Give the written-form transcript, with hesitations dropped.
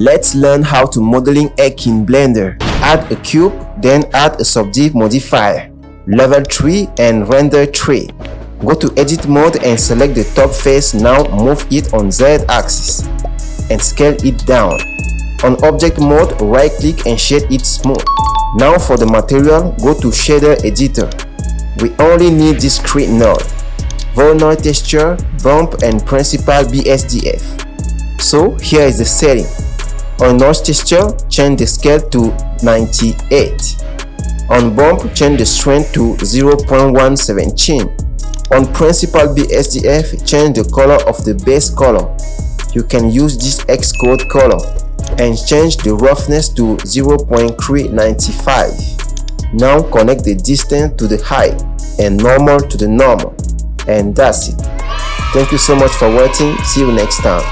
Let's learn how to modeling egg in Blender. Add a cube, then add a subdiv modifier, level 3 and render 3. Go to edit mode and select the top face. Now move it on Z axis and scale it down. On object mode, right click and shade it smooth. Now for the material, go to shader editor. We only need discrete node, void texture, bump and principal BSDF. So here is the setting. On notch texture, change the scale to 98. On bump, change the strength to 0.117. On principal BSDF, change the color of the base color. You can use this Xcode color and change the roughness to 0.395. Now connect the distance to the height and normal to the normal. And that's it. Thank you so much for watching. See you next time.